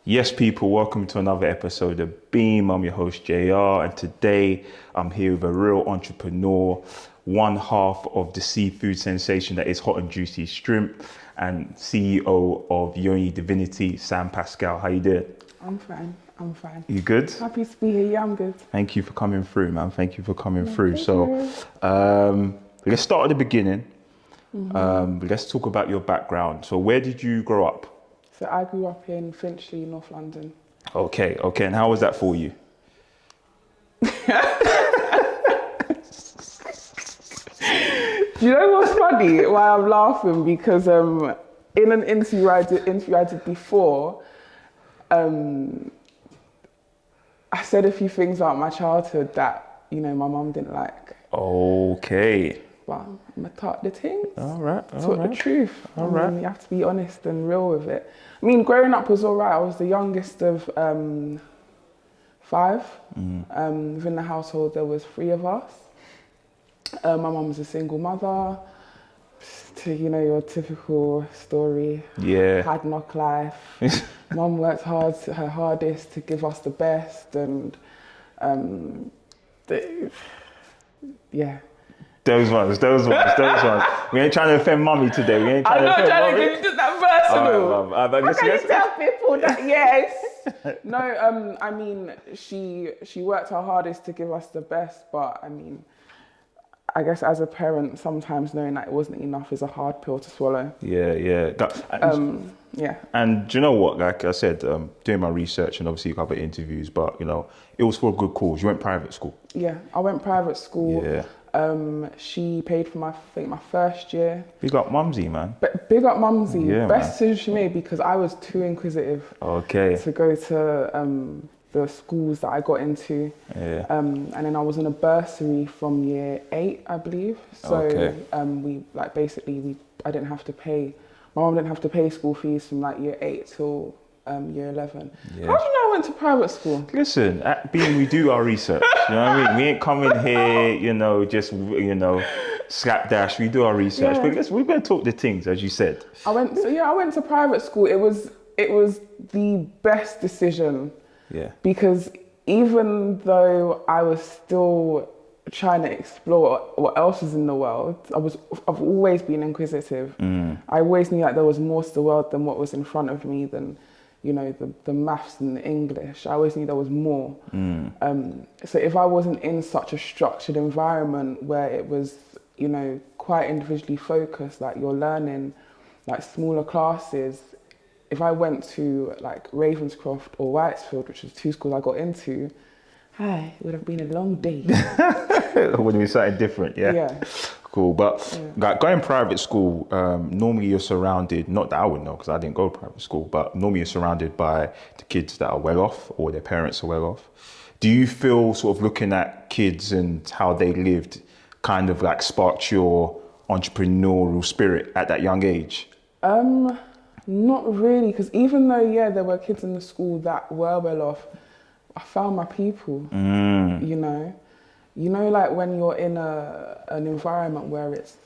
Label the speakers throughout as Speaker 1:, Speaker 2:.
Speaker 1: Yes, people, welcome to another episode of Beam. I'm your host, JR, and today I'm here with a real entrepreneur, one half of the seafood sensation that is Hot and Juicy Shrimp, and CEO of Yoni Divinity, Sam Pascal. How you doing?
Speaker 2: I'm fine.
Speaker 1: You good?
Speaker 2: Happy to be here. Yeah, I'm good.
Speaker 1: Thank you for coming through, man. Thank you for coming through. So, let's start at the beginning. Let's talk about your background. So, where did you grow up?
Speaker 2: So I grew up in Finchley, North London.
Speaker 1: Okay. And how was that for you?
Speaker 2: Do you know what's funny? Why I'm laughing? Because in an interview I did before, I said a few things about my childhood that, my mum didn't like.
Speaker 1: Okay.
Speaker 2: But I'm gonna talk the things.
Speaker 1: All right.
Speaker 2: Talk the truth.
Speaker 1: All right.
Speaker 2: You have to be honest and real with it. I mean, growing up was all right. I was the youngest of five. Within the household, there was three of us. My mum was a single mother. To your typical story.
Speaker 1: Yeah.
Speaker 2: Hard knock life. Mum worked her hardest to give us the best, and yeah.
Speaker 1: Those ones. We ain't trying to offend mummy today.
Speaker 2: I'm not trying to get into that personal.
Speaker 1: How
Speaker 2: can you tell people that? Yes. No, I mean, she worked her hardest to give us the best, but I mean, I guess as a parent, sometimes knowing that it wasn't enough is a hard pill to swallow.
Speaker 1: Yeah.
Speaker 2: Yeah.
Speaker 1: And do you know what? Like I said, doing my research and obviously a couple of interviews, but it was for a good cause. You went private school.
Speaker 2: Yeah, I went private school.
Speaker 1: Yeah.
Speaker 2: She paid for my first year.
Speaker 1: Big up Mumsy, man.
Speaker 2: But big up Mumsy.
Speaker 1: Yeah,
Speaker 2: Best decision she made because I was too inquisitive.
Speaker 1: Okay.
Speaker 2: To go to the schools that I got into.
Speaker 1: Yeah.
Speaker 2: And then I was in a bursary from year 8, I believe. So
Speaker 1: okay.
Speaker 2: I didn't have to pay. My mum didn't have to pay school fees from like year 8 till year 11.
Speaker 1: Yeah.
Speaker 2: How do you know I went to private school?
Speaker 1: Listen, at Beam, we do our research. You know what I mean? We ain't coming here, just slapdash. We do our research.
Speaker 2: Yeah.
Speaker 1: But we're going to talk the things, as you said.
Speaker 2: I went to private school. It was the best decision.
Speaker 1: Yeah.
Speaker 2: Because even though I was still trying to explore what else is in the world, I've always been inquisitive. I always knew that there was more to the world than what was in front of me, than the maths and the English. I always knew there was more. So if I wasn't in such a structured environment where it was quite individually focused, like you're learning like smaller classes, if I went to like Ravenscroft or Whitesfield, which was 2 schools I got into, it would have been a long day.
Speaker 1: It would have been something different, yeah?
Speaker 2: Yeah.
Speaker 1: Cool, but like going private school, normally you're surrounded, not that I would know because I didn't go to private school, but normally you're surrounded by the kids that are well off or their parents are well off. Do you feel sort of looking at kids and how they lived kind of like sparked your entrepreneurial spirit at that young age?
Speaker 2: Not really, because even though, there were kids in the school that were well off, I found my people, like when you're in an environment where it's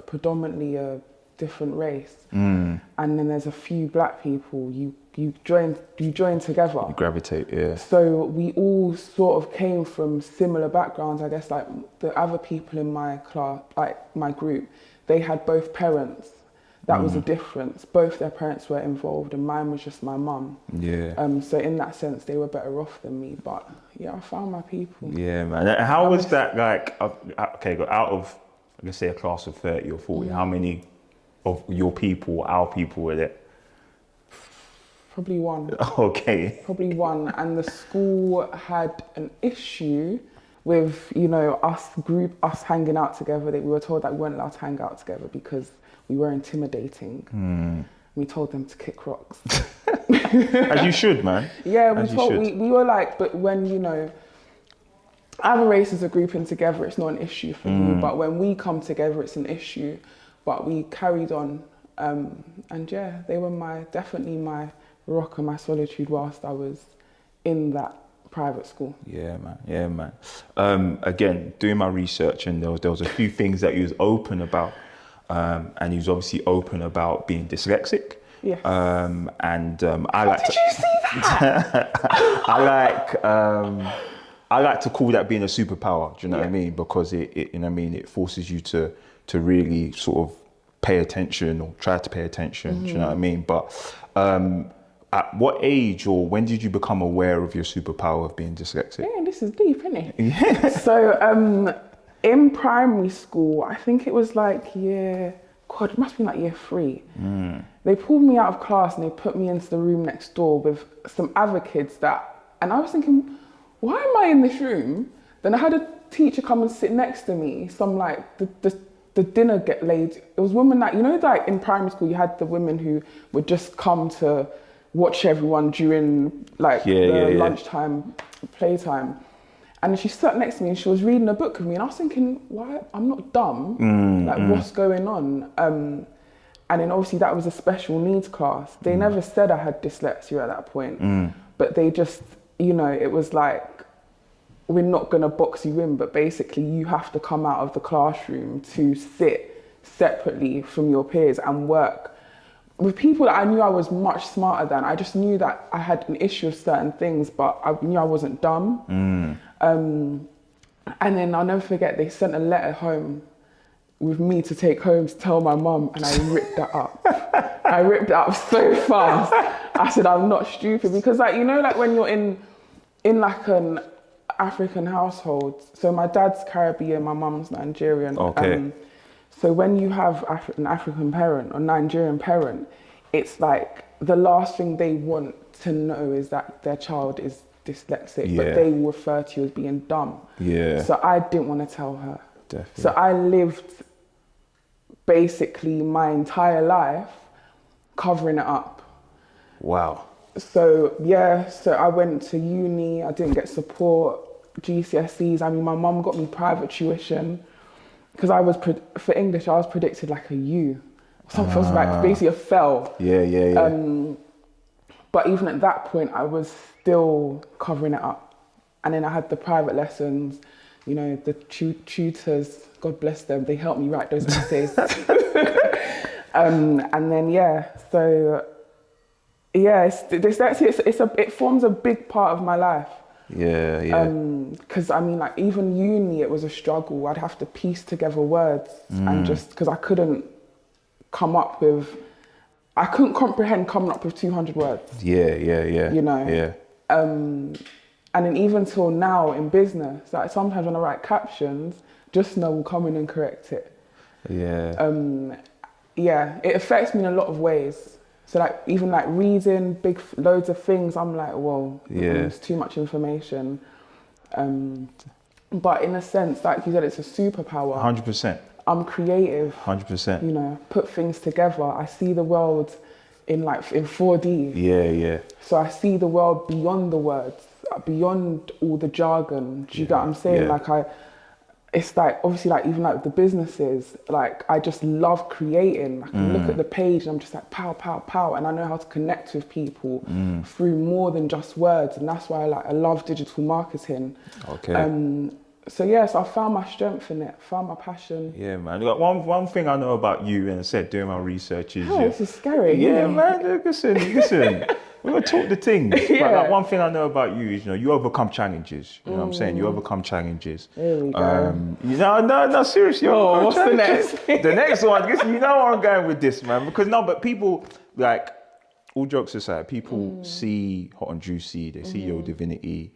Speaker 2: predominantly a different race, and then there's a few black people, you join together.
Speaker 1: You gravitate, yeah.
Speaker 2: So we all sort of came from similar backgrounds. I guess like the other people in my class, like my group, they had both parents. That was a difference. Both their parents were involved and mine was just my mum.
Speaker 1: Yeah.
Speaker 2: So in that sense, they were better off than me. But I found my people.
Speaker 1: Yeah, man. And how was that like, out of, let's say a class of 30 or 40, how many of your people, our people were there?
Speaker 2: Probably one.
Speaker 1: Okay.
Speaker 2: Probably one. And the school had an issue with, us hanging out together. We were told that we weren't allowed to hang out together because we were intimidating. We told them to kick rocks.
Speaker 1: As you should, man.
Speaker 2: Yeah, we were like, but when, other races are grouping together, it's not an issue for me. But when we come together, it's an issue. But we carried on. And they were definitely my rock and my solitude whilst I was in that private school.
Speaker 1: Yeah, man. Again, doing my research, and there was a few things that he was open about. And he was obviously open about being dyslexic.
Speaker 2: Yes.
Speaker 1: I like
Speaker 2: Did you see that?
Speaker 1: I like to call that being a superpower. Do you know what I mean? Because it you know what I mean, it forces you to really sort of pay attention or try to pay attention. Do you know what I mean? But at what age or when did you become aware of your superpower of being dyslexic?
Speaker 2: Yeah, this is deep, isn't it? Yeah. So in primary school, I think it was like it must be like year 3. They pulled me out of class and they put me into the room next door with some other kids and I was thinking, why am I in this room? Then I had a teacher come and sit next to me. Some like the dinner get laid. It was women that, you know, like in primary school, you had the women who would just come to watch everyone during like lunchtime, playtime. And she sat next to me and she was reading a book with me and I was thinking, why? I'm not dumb. What's going on? And then obviously that was a special needs class. They never said I had dyslexia at that point, but they just, you know, it was like, we're not gonna box you in, but basically you have to come out of the classroom to sit separately from your peers and work with people that I knew I was much smarter than. I just knew that I had an issue with certain things, but I knew I wasn't dumb. And then I'll never forget, they sent a letter home with me to take home to tell my mum, and I ripped that up. I ripped it up so fast. I said, I'm not stupid, because like, you know, like when you're in like an African household, so my dad's Caribbean, my mum's Nigerian.
Speaker 1: Okay.
Speaker 2: So when you have an African parent or Nigerian parent, it's like the last thing they want to know is that their child is dyslexic, but they will refer to you as being dumb. Yeah. So I didn't want to tell her. Definitely. So I lived basically my entire life covering it up. Wow. So so I went to uni, I didn't get support, GCSEs. I mean, my mum got me private tuition because I was, for English, I was predicted like a U. Something was like basically a fail. But even at that point, I was still covering it up. And then I had the private lessons, you know, the tutors, God bless them, they helped me write those essays. And then, dyslexia, it forms a big part of my life. Because I mean, like even uni, it was a struggle. I'd have to piece together words and just, because I couldn't comprehend coming up with 200 words. You know? And then even till now in business, like sometimes when I write captions, just know will come in and correct it. It affects me in a lot of ways. So like even like reading loads of things, I'm like, whoa, it's too much information. But in a sense, like you said, it's a superpower.
Speaker 1: 100%.
Speaker 2: I'm creative.
Speaker 1: 100%.
Speaker 2: You know, put things together. I see the world in 4D. So I see the world beyond the words, beyond all the jargon. Do you get what I'm saying? Like it's like, obviously, like even like the businesses, like I just love creating. I can look at the page and I'm just like pow, pow, pow. And I know how to connect with people through more than just words. And that's why I love digital marketing. So I found my strength in it, found my passion.
Speaker 1: Yeah, man. Look, one thing I know about you, and I said doing my research is...
Speaker 2: this is scary.
Speaker 1: Yeah, man. Listen. We're going to talk the things. But like, one thing I know about you is, you know, you overcome challenges. You know what I'm saying? You overcome challenges.
Speaker 2: There we go.
Speaker 1: No, seriously.
Speaker 2: What's the next?
Speaker 1: The next one, you know where I'm going with this, man. Because but people, like, all jokes aside, people see Hot and Juicy, they see Yoni Divinity,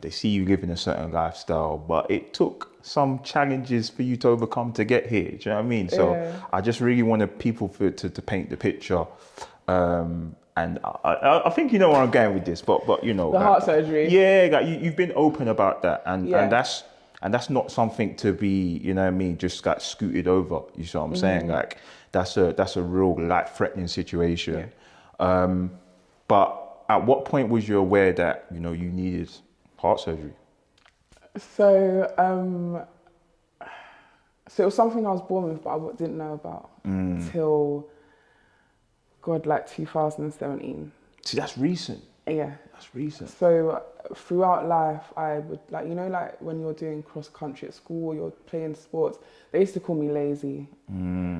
Speaker 1: they see you living a certain lifestyle, but it took some challenges for you to overcome to get here. Do you know what I mean? So I just really wanted people to paint the picture. And I think you know where I'm going with this, but you know,
Speaker 2: the heart surgery.
Speaker 1: Yeah, like you've been open about that, and that's not something to be, you know what I mean, just like scooted over. You see what I'm saying? Like that's a real life-threatening situation. But at what point was you aware that, you know, you needed heart surgery?
Speaker 2: So it was something I was born with, but I didn't know about until, like 2017.
Speaker 1: See, that's recent.
Speaker 2: Yeah.
Speaker 1: That's recent.
Speaker 2: So throughout life, I would, like, you know, like when you're doing cross country at school, you're playing sports, they used to call me lazy.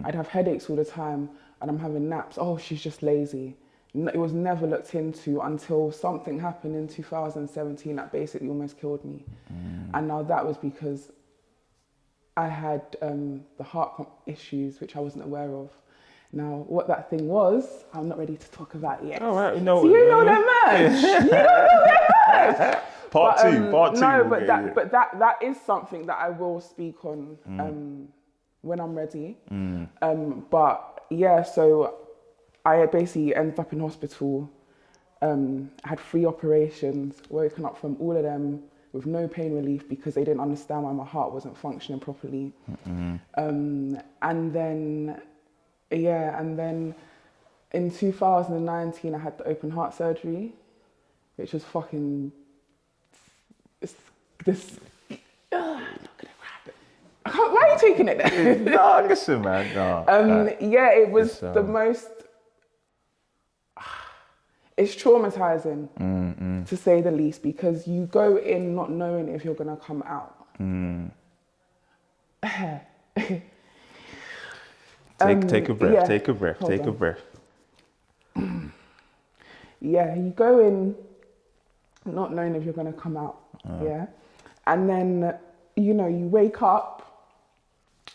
Speaker 2: I'd have headaches all the time and I'm having naps. Oh, she's just lazy. it was never looked into until something happened in 2017 that basically almost killed me. And now that was because I had the heart issues, which I wasn't aware of. Now, what that thing was, I'm not ready to talk about yet.
Speaker 1: All right, no.
Speaker 2: So you know that much. You don't know that much.
Speaker 1: Part two.
Speaker 2: No, but that is something that I will speak on when I'm ready. But yeah, so I basically ended up in hospital. I had 3 operations, woken up from all of them with no pain relief because they didn't understand why my heart wasn't functioning properly. And then in 2019 I had the open heart surgery, which was fucking this. I'm not gonna grab it. Why are you taking it there?
Speaker 1: No, listen, man. No,
Speaker 2: yeah, it was the most. It's traumatizing, to say the least, because you go in not knowing if you're gonna come out.
Speaker 1: Take a breath.
Speaker 2: Yeah.
Speaker 1: Take a breath.
Speaker 2: Hold
Speaker 1: Take
Speaker 2: on.
Speaker 1: a breath.
Speaker 2: Yeah, you go in not knowing if you're gonna come out. Yeah, and then you wake up.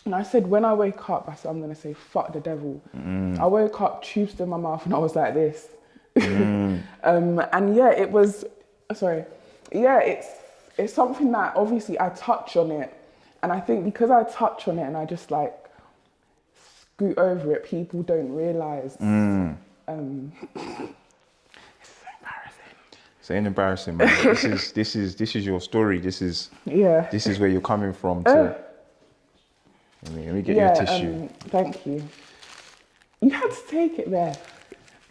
Speaker 2: And I said, when I wake up, I said, I'm gonna say fuck the devil. I woke up, tubes in my mouth, and I was like this. And yeah, it was. Sorry. Yeah, it's something that obviously I touch on it, and I think because I touch on it and I just like scoot over it, people don't realize.
Speaker 1: It's embarrassing, man. This is your story. This is where you're coming from. Let me get you a tissue.
Speaker 2: Thank you. You had to take it there.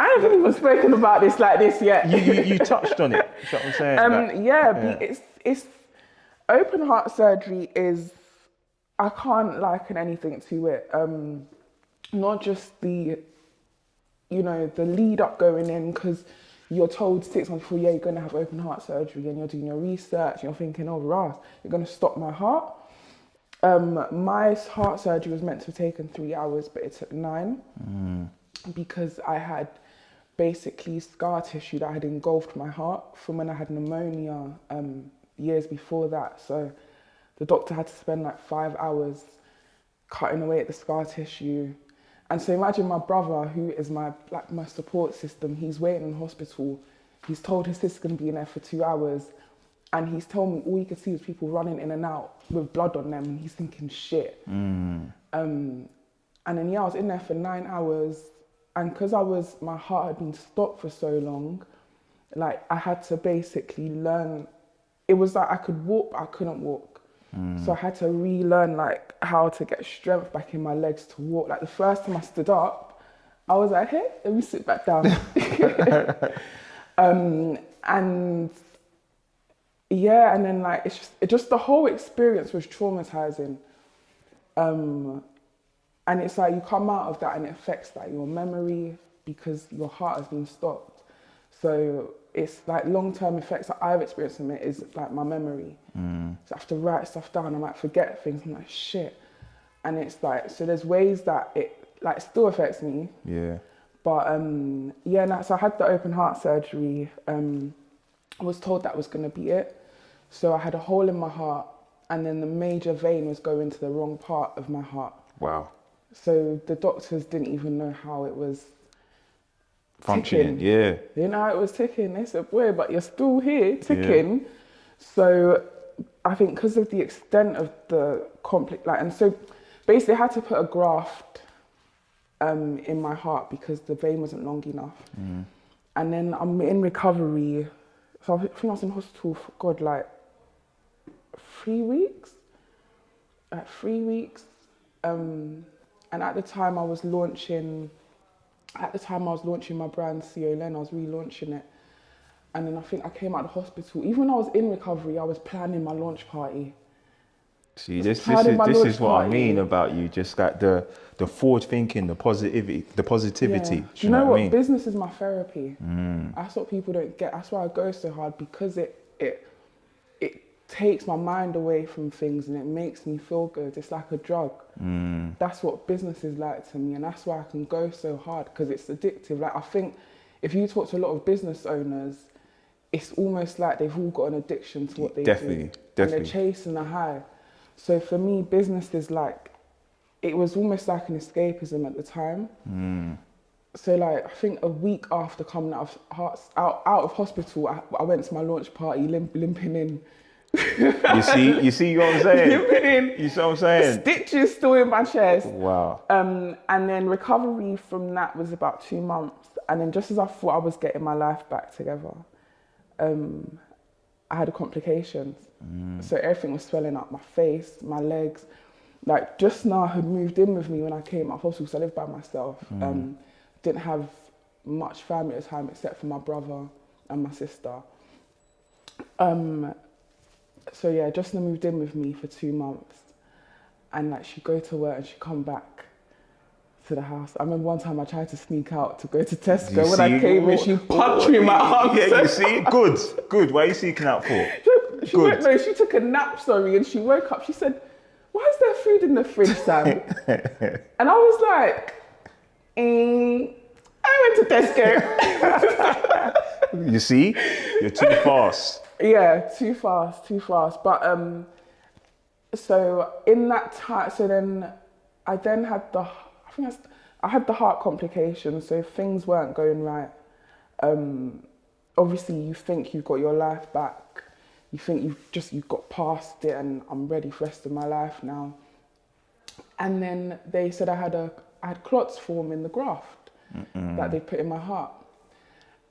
Speaker 2: I haven't even spoken about this like this yet.
Speaker 1: You touched on it. You know what I'm saying?
Speaker 2: It's open heart surgery is, I can't liken anything to it. Not just the lead up going in, because you're told 6 months before, you're going to have open heart surgery, and you're doing your research, and you're thinking, oh, Ras, you're going to stop my heart. My heart surgery was meant to have taken 3 hours, but it took 9 because I had basically scar tissue that had engulfed my heart from when I had pneumonia years before that. So the doctor had to spend like 5 hours cutting away at the scar tissue. And so imagine my brother, who is my support system, he's waiting in hospital. He's told his sister's gonna be in there for 2 hours. And he's told me all you could see was people running in and out with blood on them. And he's thinking, shit. And then, I was in there for 9 hours. And because my heart had been stopped for so long, like I had to basically learn. It was like I could walk, but I couldn't walk. So I had to relearn like how to get strength back in my legs to walk. Like the first time I stood up, I was like, hey, let me sit back down. And yeah, and then like it just the whole experience was traumatizing. And it's like you come out of that and it affects like your memory because your heart has been stopped. So it's like long-term effects that I've experienced from it is like my memory. So I have to write stuff down. I might forget things. I'm like, shit. And it's like, so there's ways that it like still affects me.
Speaker 1: Yeah.
Speaker 2: But so I had the open heart surgery. I was told that was going to be it. So I had a hole in my heart, and then the major vein was going to the wrong part of my heart.
Speaker 1: Wow.
Speaker 2: So the doctors didn't even know how it was
Speaker 1: functioning.
Speaker 2: Ticking.
Speaker 1: Yeah.
Speaker 2: They know how it was ticking. They said, boy, but you're still here ticking. Yeah. So I think because of the extent of the conflict, and so basically I had to put a graft in my heart because the vein wasn't long enough. And then I'm in recovery. So I think I was in hospital for, 3 weeks. 3 weeks. And at the time I was launching my brand, CO Len. I was relaunching it. And then I think I came out of the hospital. Even when I was in recovery, I was planning my launch party.
Speaker 1: See, this is what I mean about you. Just like the forward thinking, the positivity.
Speaker 2: Yeah. Do you know what? I mean? Business is my therapy. That's what people don't get. That's why I go so hard, because it takes my mind away from things and it makes me feel good. It's like a drug. That's what business is like to me, and that's why I can go so hard, because it's addictive. Like I think if you talk to a lot of business owners, it's almost like they've all got an addiction to what they do. And they're chasing a high. So for me, business is like, it was almost like an escapism at the time. So like, I think a week after coming out of hospital, I went to my launch party limping in.
Speaker 1: You see what I'm saying?
Speaker 2: Limping in.
Speaker 1: You see what I'm saying?
Speaker 2: Stitches still in my chest.
Speaker 1: Wow.
Speaker 2: And then recovery from that was about 2 months. And then just as I thought I was getting my life back together, I had complications. So everything was swelling up, my face, my legs. Like just now had moved in with me when I came out of hospital, because I lived by myself. Didn't have much family at the time except for my brother and my sister. So yeah, just now moved in with me for 2 months. And like she'd go to work and she'd come back to the house. I remember one time I tried to sneak out to go to Tesco. When I came in, she punched me in my arm.
Speaker 1: Yeah, you see? Good. What are you sneaking out for?
Speaker 2: She took a nap, and she woke up. She said, "Why is there food in the fridge, Sam?" And I was like, I went to Tesco.
Speaker 1: You see? You're too fast.
Speaker 2: Yeah, too fast. But so in that time, so then I then had I had the heart complications, so things weren't going right. Obviously you think you've got your life back, you think you've got past it and I'm ready for the rest of my life now. And then they said I had clots form in the graft that they put in my heart.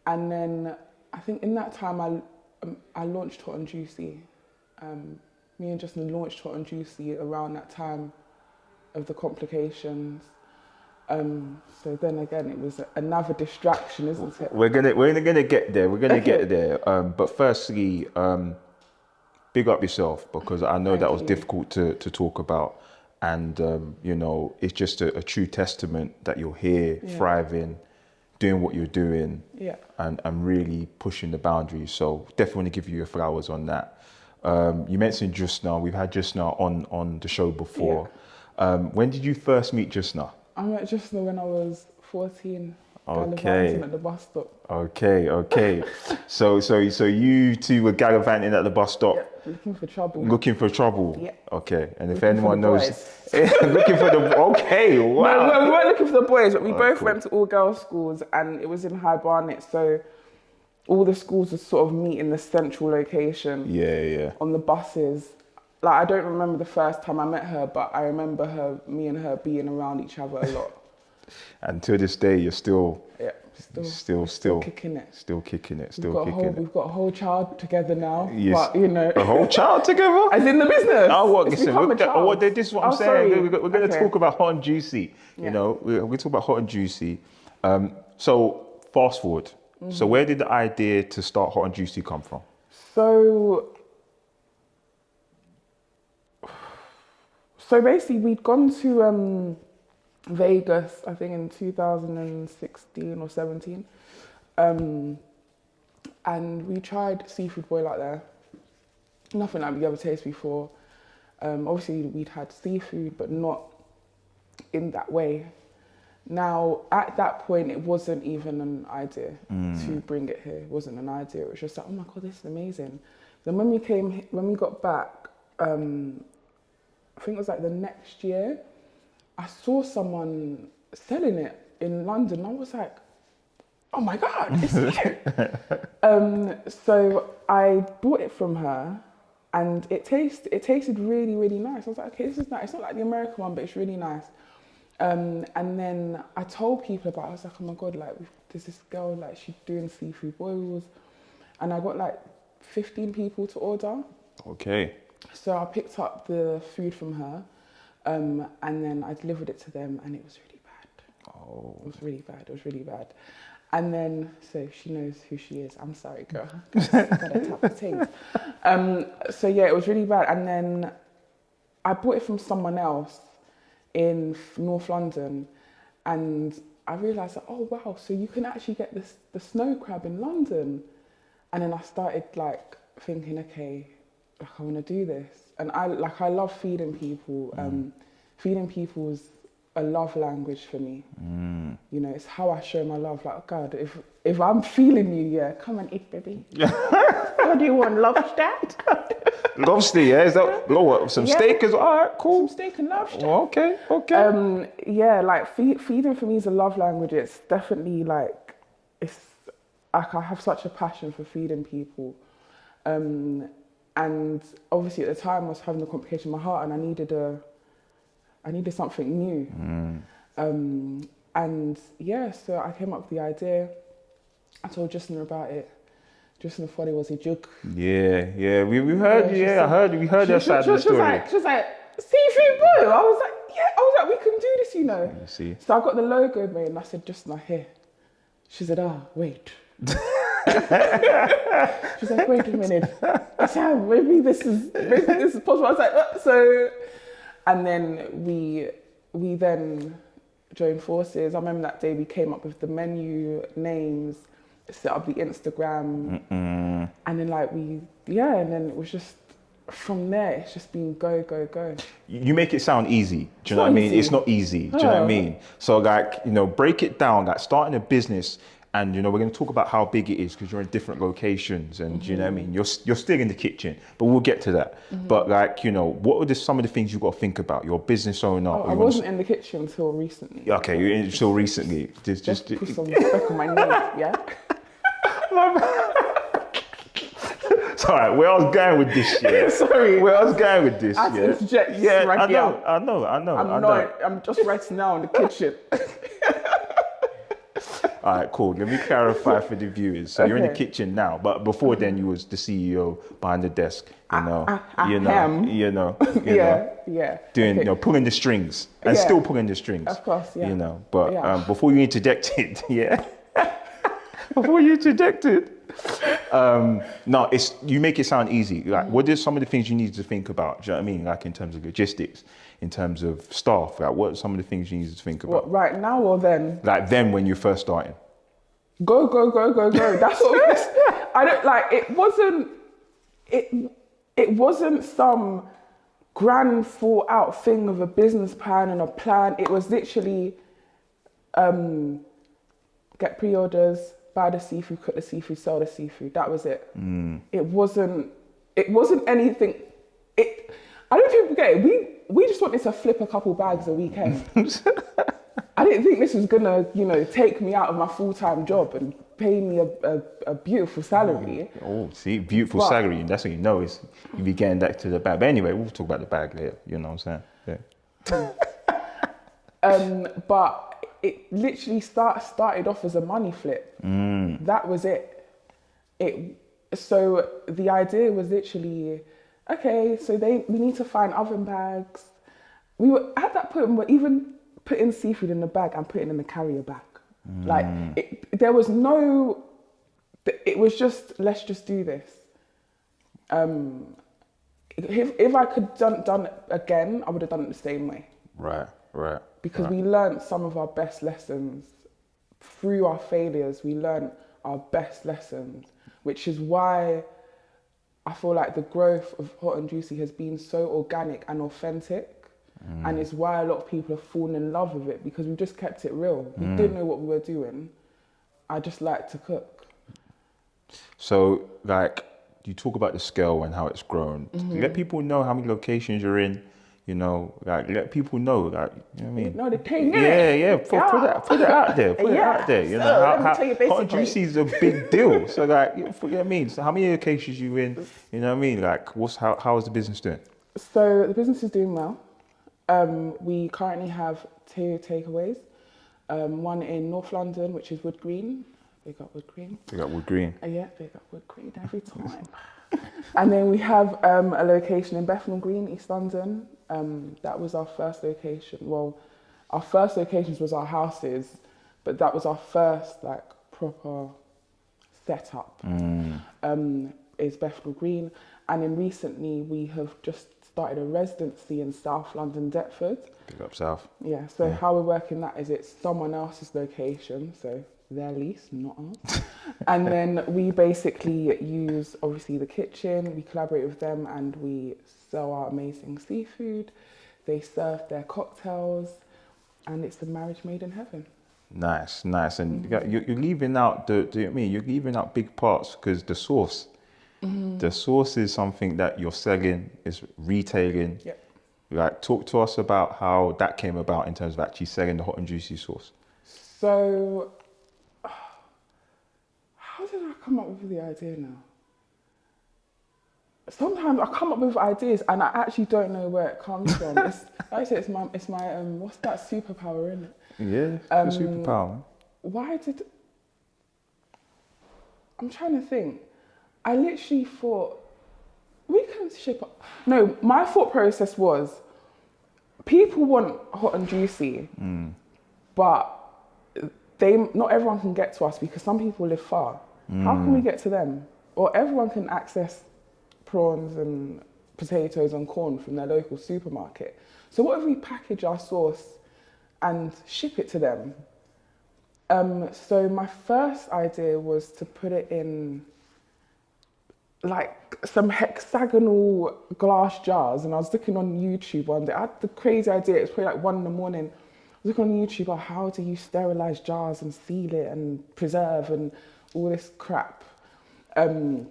Speaker 2: And then I think in that time I launched Hot and Juicy. Me and Justin launched Hot and Juicy around that time of the complications. So then again, it was another distraction, isn't it?
Speaker 1: We're gonna get there. Get there. But firstly, big up yourself, because I know that was difficult to talk about, and it's just a true testament that you're here, thriving, doing what you're doing, and really pushing the boundaries. So definitely want to give you your flowers on that. You mentioned Justna. We've had Justna on the show before. When did you first meet Justna?
Speaker 2: I met Justna when I was 14.
Speaker 1: Okay.
Speaker 2: At the bus stop.
Speaker 1: Okay. So you two were gallivanting at the bus stop.
Speaker 2: Yeah, looking for trouble. Yeah.
Speaker 1: Okay. And if anyone knows, looking for the. Okay. Wow.
Speaker 2: No, we weren't looking for the boys, but we both went to all girls schools, and it was in High Barnet, so all the schools would sort of meet in the central location.
Speaker 1: Yeah.
Speaker 2: On the buses. Like, I don't remember the first time I met her, but I remember me and her being around each other a lot.
Speaker 1: And to this day, you're still
Speaker 2: kicking it.
Speaker 1: Still kicking it.
Speaker 2: We've got a whole child together now.
Speaker 1: Yes.
Speaker 2: But,
Speaker 1: a whole child together?
Speaker 2: As in the business.
Speaker 1: Oh, what? Listen, this is what I'm saying.
Speaker 2: Sorry.
Speaker 1: We're going to talk about Hot and Juicy. We're going to talk about Hot and Juicy. So fast forward. So where did the idea to start Hot and Juicy come from?
Speaker 2: So basically, we'd gone to Vegas, I think in 2016 or 17, and we tried seafood boil out there. Nothing like we ever tasted before. Obviously, we'd had seafood, but not in that way. Now, at that point, it wasn't even an idea to bring it here. It wasn't an idea. It was just like, oh my God, this is amazing. Then when we got back, I think it was like the next year, I saw someone selling it in London. I was like, oh my God, it's you. So I bought it from her, and it tasted really, really nice. I was like, okay, this is nice. It's not like the American one, but it's really nice. And then I told people about it. I was like, oh my God, like there's this girl, like she's doing seafood boils. And I got like 15 people to order.
Speaker 1: Okay.
Speaker 2: So I picked up the food from her, and then I delivered it to them, and it was really bad.
Speaker 1: Oh.
Speaker 2: It was really bad. And then, so she knows who she is. I'm sorry, girl. Got a tap of things. So yeah, it was really bad. And then I bought it from someone else in North London, and I realised that, oh wow, so you can actually get the snow crab in London. And then I started like thinking, okay, like I want to do this. And I love feeding people. Feeding people's a love language for me. You know, it's how I show my love. Like, God, if I'm feeling you, yeah, come and eat, baby. What do you want, lobster?
Speaker 1: Lobster, yeah? Is that what? Some steak is all right, cool.
Speaker 2: Some steak and lobster.
Speaker 1: Oh, okay.
Speaker 2: Yeah, like feeding for me is a love language. It's definitely like, it's like I have such a passion for feeding people. And obviously at the time I was having a complication in my heart and I needed something new. And yeah, so I came up with the idea. I told Justin about it. Justin thought it was a joke.
Speaker 1: Yeah. We heard, we heard that side of the story.
Speaker 2: She was like, seafood boil. I was like, we can do this, you know.
Speaker 1: You see.
Speaker 2: So I got the logo made and I said, Justin, here. She said, wait. She's like, wait a minute. I said, maybe this is possible. I was like, so, and then we then joined forces. I remember that day we came up with the menu names, set up the Instagram, and then and then it was just, from there, it's just been go.
Speaker 1: You make it sound easy. Do you know what I mean? It's not easy. Do you know what I mean? So like, you know, break it down, like starting a business. And, you know, we're going to talk about how big it is because you're in different locations and, you know what I mean? You're still in the kitchen, but we'll get to that. But like, you know, what are some of the things you've got to think about? You're a business owner.
Speaker 2: I wasn't in the kitchen until recently.
Speaker 1: Okay, you're in until recently.
Speaker 2: Just put some respect on my name, yeah?
Speaker 1: It's all right, where I was going with this, yeah.
Speaker 2: Sorry.
Speaker 1: Where I was going with this,
Speaker 2: I had to interject right now.
Speaker 1: I know.
Speaker 2: I'm just right now in the kitchen.
Speaker 1: All right, cool. Let me clarify for the viewers. So you're in the kitchen now, but before then you was the CEO behind the desk. You know, doing, pulling the strings and still pulling the strings.
Speaker 2: Of course, yeah.
Speaker 1: You know, but before you interjected, before you interjected, no, you make it sound easy. Like, what are some of the things you need to think about? Do you know what I mean? Like in terms of logistics, in terms of staff, like what are some of the things you need to think about?
Speaker 2: What, right now or then?
Speaker 1: Like then when you're first starting.
Speaker 2: Go. That's what I don't like. It wasn't some grand thought out thing of a business plan and a plan. It was literally get pre-orders, buy the seafood, cook the seafood, sell the seafood. That was it. It wasn't anything. I don't think people get it. We just wanted to flip a couple bags a weekend. I didn't think this was gonna, take me out of my full-time job and pay me a beautiful salary.
Speaker 1: Oh, see, beautiful salary. That's what you know is you be getting back to the bag. But anyway, we'll talk about the bag later. You know what I'm saying? Yeah.
Speaker 2: But it literally started off as a money flip. That was it. So the idea was literally, okay, so we need to find oven bags. We were at that point, we're even putting seafood in the bag and putting it in the carrier bag. Like there was no, it was just, let's just do this. If I could done it again, I would have done it the same way.
Speaker 1: Right.
Speaker 2: Because we learned some of our best lessons through our failures. We learned our best lessons, which is why I feel like the growth of Hot and Juicy has been so organic and authentic. And it's why a lot of people have fallen in love with it, because we just kept it real. We didn't know what we were doing. I just like to cook.
Speaker 1: So, like, you talk about the scale and how it's grown. Let people know how many locations you're in. Like let people know, like, you know what I mean?
Speaker 2: No, the thing,
Speaker 1: Put it out there. Put it out there. You know, Hot and Juicy is a big deal. So, like, you know what I mean? So, how many locations you in? You know what I mean? Like, how is the business doing?
Speaker 2: So, the business is doing well. We currently have 2 takeaways. One in North London, which is Wood Green. Big up Wood Green.
Speaker 1: Big up Wood Green.
Speaker 2: Yeah, big up Wood Green every time. And then we have a location in Bethnal Green, East London. That was our first location. Well, our first locations was our houses, but that was our first like proper setup. Is Bethnal Green. And then recently we have just started a residency in South London, Deptford.
Speaker 1: Big up South.
Speaker 2: Yeah, so how we're working that is it's someone else's location, so their lease, not ours. And then we basically use, obviously, the kitchen, we collaborate with them and we sell our amazing seafood. They serve their cocktails. and it's a marriage made in heaven.
Speaker 1: Nice. And you're leaving out do you know what I mean? You're leaving out big parts because the source. The source is something that you're selling, is retailing.
Speaker 2: Yep.
Speaker 1: Like, talk to us about how that came about in terms of actually selling the hot and juicy sauce.
Speaker 2: So, how did I come up with the idea now? Sometimes I come up with ideas and I actually don't know where it comes from. It's, like I say, it's my what's that superpower, isn't it?
Speaker 1: Yeah, the superpower.
Speaker 2: I'm trying to think. I literally thought, we can ship up. No, my thought process was, people want hot and juicy, but not everyone can get to us because some people live far. How can we get to them? Or everyone can access prawns and potatoes and corn from their local supermarket. So what if we package our sauce and ship it to them? So my first idea was to put it in like some hexagonal glass jars, and I was looking on YouTube one day. I had the crazy idea, it was probably like 1 a.m. I was looking on YouTube, how do you sterilize jars and seal it and preserve and all this crap. And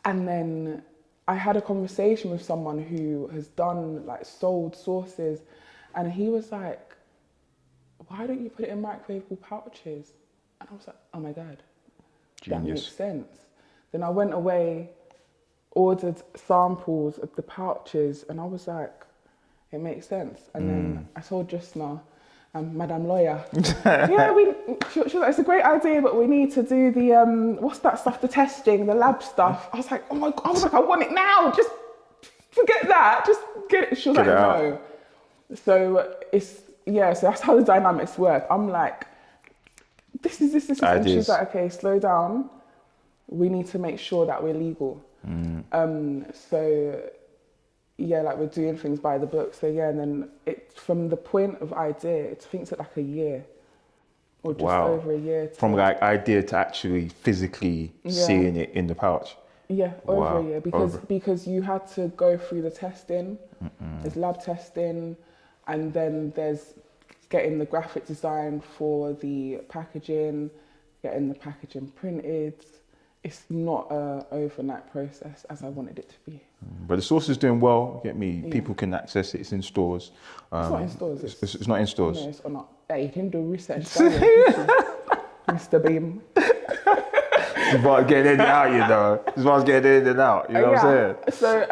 Speaker 2: then I had a conversation with someone who has sold sauces, and he was like, why don't you put it in microwavable pouches? And I was like, oh my God,
Speaker 1: Genius.
Speaker 2: that makes sense. Then I went away, ordered samples of the pouches, and I was like, it makes sense. And then I told Justna, Madam Lawyer, she was like, it's a great idea, but we need to do the, what's that stuff, the testing, the lab stuff. I was like, oh my God, I want it now. Just forget that, just get it. She was like, no. So so that's how the dynamics work. I'm like, this is. And she's like, okay, slow down. We need to make sure that we're legal. We're doing things by the book. So and then from the point of idea, I think it's like a year or just over a year.
Speaker 1: From like idea to actually physically seeing it in the pouch.
Speaker 2: Yeah, over a year because you had to go through the testing. There's lab testing, and then there's getting the graphic design for the packaging, getting the packaging printed. It's not an overnight process as I wanted it to be.
Speaker 1: But the sauce is doing well, get me? Yeah. People can access it, it's in stores.
Speaker 2: It's not in stores.
Speaker 1: It's not in stores?
Speaker 2: No, it's not. Hey, you can do research. Mr. Beam.
Speaker 1: It's about getting in and out, you know. It's about getting in and out, you know what I'm saying?
Speaker 2: So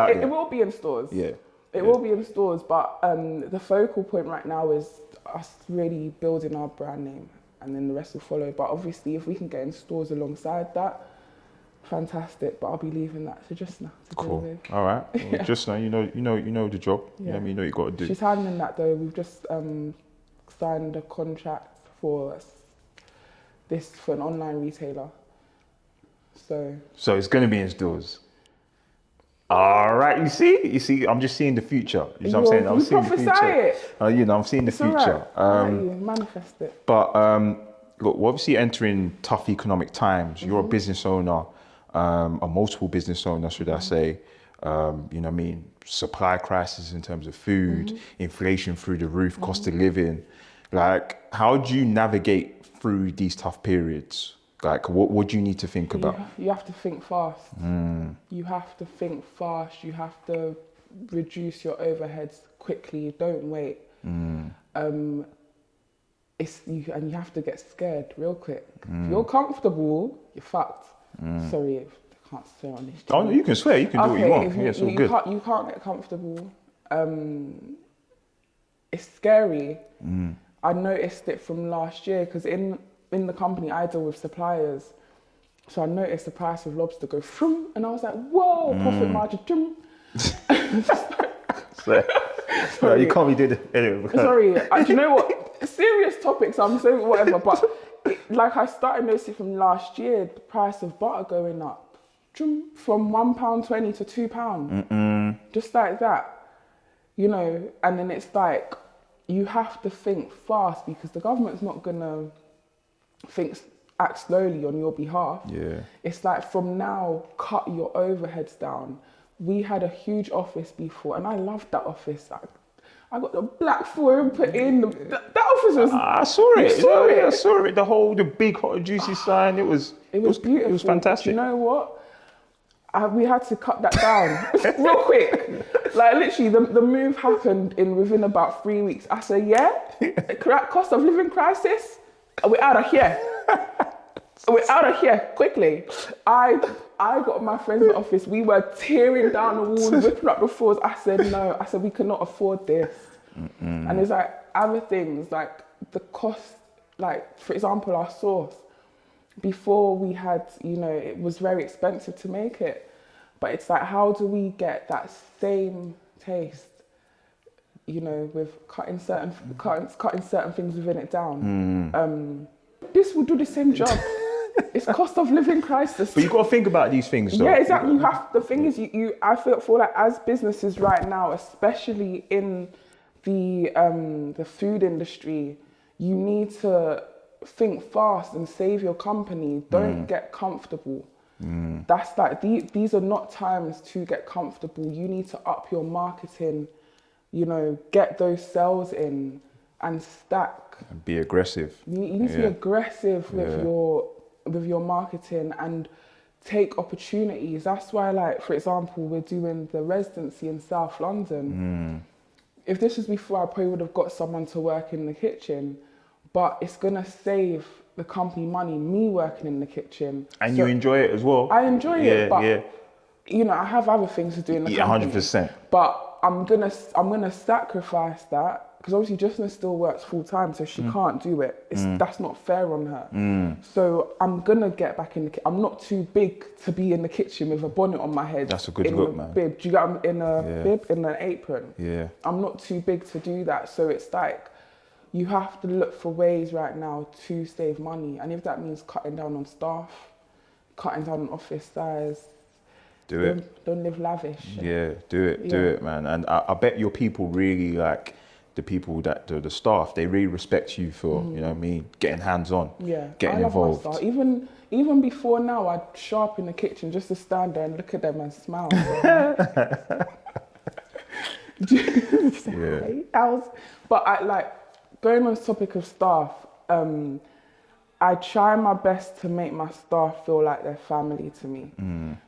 Speaker 2: it will be in stores.
Speaker 1: Yeah.
Speaker 2: It will be in stores, but the focal point right now is us really building our brand name, and then the rest will follow. But obviously, if we can get in stores alongside that, fantastic. But I'll be leaving that to Justna to
Speaker 1: cool.
Speaker 2: deal with.
Speaker 1: All right. Well, Justna, you know the job. Yeah. You know what I mean? You know what you got to do.
Speaker 2: She's handling that though. We've just signed a contract for an online retailer. So
Speaker 1: it's going to be in stores. All right, you see, I'm just seeing the future. You know what I'm saying? I'm seeing the future. I'm seeing the future.
Speaker 2: Manifest it.
Speaker 1: But look, we're obviously entering tough economic times. You're a business owner, a multiple business owner, should I say? You know what I mean? Supply crisis in terms of food, inflation through the roof, cost of living. Like, how do you navigate through these tough periods? Like, what do you need to think about?
Speaker 2: You have to think fast. You have to think fast. You have to reduce your overheads quickly. Don't wait. And you have to get scared real quick. If you're comfortable, you're fucked. Sorry if I can't swear on this.
Speaker 1: Oh no, you can swear. You can do what you want. It's all good.
Speaker 2: You can't get comfortable. It's scary. I noticed it from last year because in the company I deal with suppliers, so I noticed the price of lobster go through, and I was like, whoa, profit margin.
Speaker 1: Sorry, you can't be doing it anyway.
Speaker 2: Sorry, do you know what? Serious topics, I'm saying whatever, but I started noticing from last year, the price of butter going up from £1.20 to £2, just like that, and then it's like, you have to think fast because the government's not gonna act slowly on your behalf. Yeah. It's like, from now, cut your overheads down. We had a huge office before, and I loved that office. I got the black foil put in. That office was.
Speaker 1: I saw it.
Speaker 2: You saw it?
Speaker 1: I saw it. The big hot and juicy sign. It was
Speaker 2: beautiful.
Speaker 1: It was fantastic.
Speaker 2: But you know what? We had to cut that down real quick. Like literally, the move happened within about 3 weeks. I said, yeah, cost of living crisis. We're out of here. We're out of here quickly. I got my friends in the office. We were tearing down the walls, ripping up the floors. I said no. I said we cannot afford this. And there's like other things like the cost. Like for example, our sauce. Before we had, it was very expensive to make it, but it's like, how do we get that same taste, with cutting certain things within it down? This will do the same job. It's cost of living crisis.
Speaker 1: But you got to think about these things, though.
Speaker 2: Yeah, exactly. The thing is, I feel like as businesses right now, especially in the food industry, you need to think fast and save your company. Don't get comfortable. That's like these are not times to get comfortable. You need to up your marketing, get those sales in and stack.
Speaker 1: And be aggressive.
Speaker 2: You need to be aggressive with your marketing and take opportunities. That's why, like, for example, we're doing the residency in South London. If this was before, I probably would have got someone to work in the kitchen, but it's gonna save the company money, me working in the kitchen. And
Speaker 1: you enjoy it as well.
Speaker 2: I enjoy it, but I have other things to do in the company.
Speaker 1: 100%.
Speaker 2: But I'm gonna sacrifice that because obviously Justina still works full time, so she can't do it. That's not fair on her. So I'm gonna get back in the kitchen. I'm not too big to be in the kitchen with a bonnet on my head.
Speaker 1: That's a good look, man.
Speaker 2: Bib, do you get in a bib, in an apron?
Speaker 1: Yeah.
Speaker 2: I'm not too big to do that. So it's like, you have to look for ways right now to save money. And if that means cutting down on staff, cutting down on office size,
Speaker 1: do it.
Speaker 2: Don't live lavish.
Speaker 1: Yeah, do it, man. And I bet your people really like the people that the staff. They really respect you for getting hands on. Yeah, getting involved. My staff.
Speaker 2: Even before now, I'd show up in the kitchen just to stand there and look at them and smile. But I like. Going on the topic of staff, I try my best to make my staff feel like they're family to me.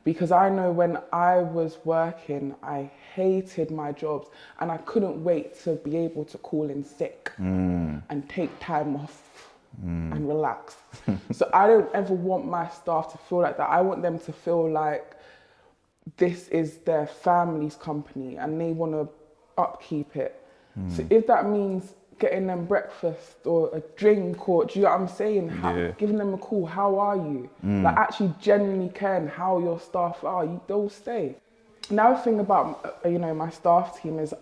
Speaker 2: Because I know when I was working, I hated my jobs and I couldn't wait to be able to call in sick and take time off and relax. So I don't ever want my staff to feel like that. I want them to feel like this is their family's company and they want to upkeep it. So if that means getting them breakfast or a drink, or do you know what I'm saying? Giving them a call, how are you? Like actually genuinely caring how your staff are, they'll stay. Another thing about my staff team is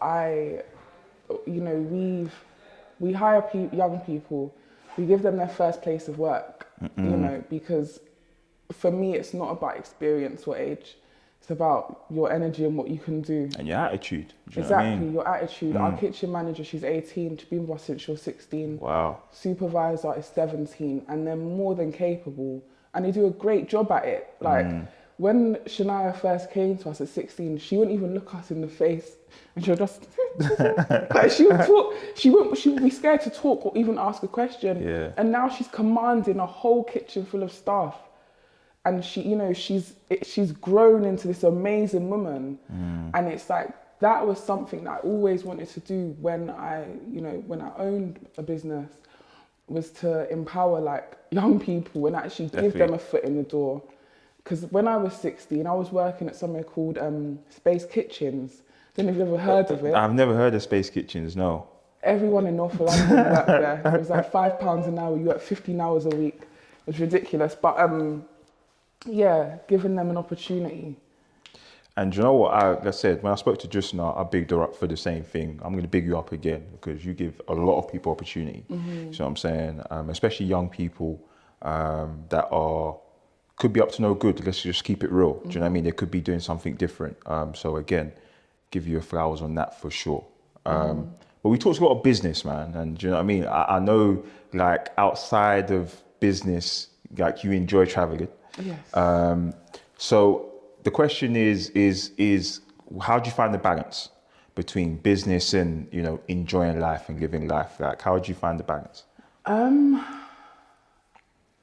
Speaker 2: we hire young people, we give them their first place of work, because for me it's not about experience or age. It's about your energy and what you can do. And
Speaker 1: your attitude.
Speaker 2: Exactly, your attitude. Our kitchen manager, she's 18. She's been with us since she was 16.
Speaker 1: Wow.
Speaker 2: Supervisor is 17. And they're more than capable. And they do a great job at it. Like, when Shania first came to us at 16, she wouldn't even look us in the face. And she'll just... like, she would talk. She would be scared to talk or even ask a question.
Speaker 1: Yeah.
Speaker 2: And now she's commanding a whole kitchen full of staff. And she's grown into this amazing woman. And it's like, that was something that I always wanted to do when I owned a business, was to empower like young people and actually give them a foot in the door. Because when I was 16, I was working at somewhere called Space Kitchens. I don't know if you've ever heard of it.
Speaker 1: I've never heard of Space Kitchens, no.
Speaker 2: Everyone in North London worked there. It was like £5 an hour. You work 15 hours a week. It was ridiculous. But giving them an opportunity. And
Speaker 1: you know what, like I said, when I spoke to Justina, I bigged her up for the same thing. I'm going to big you up again because you give a lot of people opportunity. You know what I'm saying? Especially young people that could be up to no good. Let's just keep it real. Do you know what I mean? They could be doing something different. So again, give you your flowers on that for sure. But we talked a lot of business, man. And do you know what I mean? I know, like, outside of business, like, you enjoy traveling. Yes. So the question is how do you find the balance between business and, you know, enjoying life and living life? Like, how would you find the balance?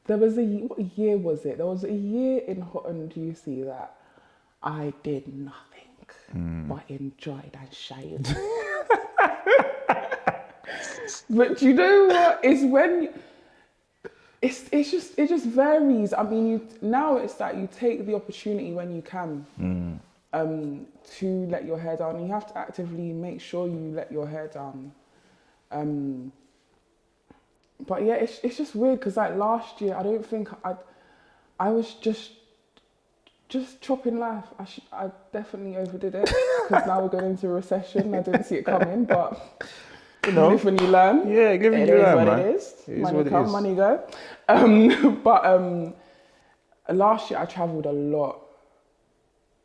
Speaker 2: There was what year was it? There was a year in Hot and Juicy that I did nothing but enjoyed and shaved. But you know what? It's when it just varies. I mean, now it's that you take the opportunity when you can to let your hair down. You have to actively make sure you let your hair down. But yeah, it's just weird because like last year, I don't think I was just chopping life. I definitely overdid it because now we're going into a recession. I didn't see it coming, but you know, live when you learn.
Speaker 1: Yeah, live when you learn, man.
Speaker 2: It is what it is. Money
Speaker 1: what it
Speaker 2: come,
Speaker 1: is.
Speaker 2: money go. But last year I travelled a lot.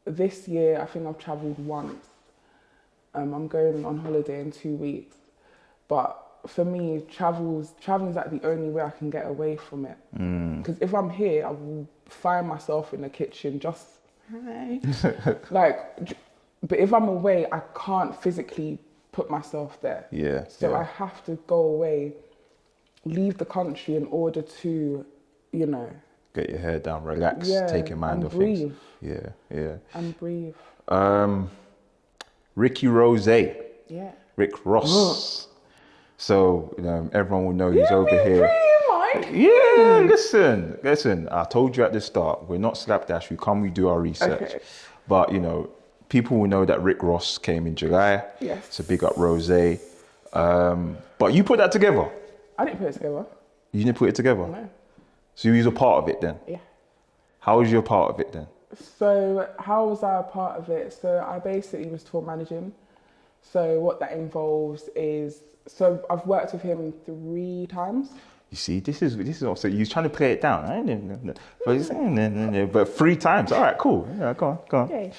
Speaker 2: This year I think I've travelled once. I'm going on holiday in 2 weeks, but for me, traveling is like the only way I can get away from it. Because if I'm here, I will find myself in the kitchen just like. But if I'm away, I can't physically put myself there.
Speaker 1: Yeah.
Speaker 2: So I have to go away, leave the country in order to, you know,
Speaker 1: get your hair down, relax, take your mind off
Speaker 2: breathe.
Speaker 1: things. Yeah.
Speaker 2: And breathe.
Speaker 1: Ricky Rose.
Speaker 2: Yeah.
Speaker 1: Rick Ross. So, you know, everyone will know he's over here.
Speaker 2: Yeah,
Speaker 1: Listen, I told you at the start, we're not slapdash, we do our research.
Speaker 2: Okay.
Speaker 1: But, you know, people will know that Rick Ross came in July.
Speaker 2: Yes.
Speaker 1: So big up Rose. But you put that together.
Speaker 2: I didn't put it together.
Speaker 1: You didn't put it together?
Speaker 2: No.
Speaker 1: So you was a part of it then?
Speaker 2: Yeah.
Speaker 1: How was you a part of it then?
Speaker 2: So how was I a part of it? So I basically was tour managing. So what that involves is, so I've worked with him 3 times.
Speaker 1: You see, this is also, you're trying to play it down. But 3 times. All right, cool. Yeah, go on.
Speaker 2: Yeah,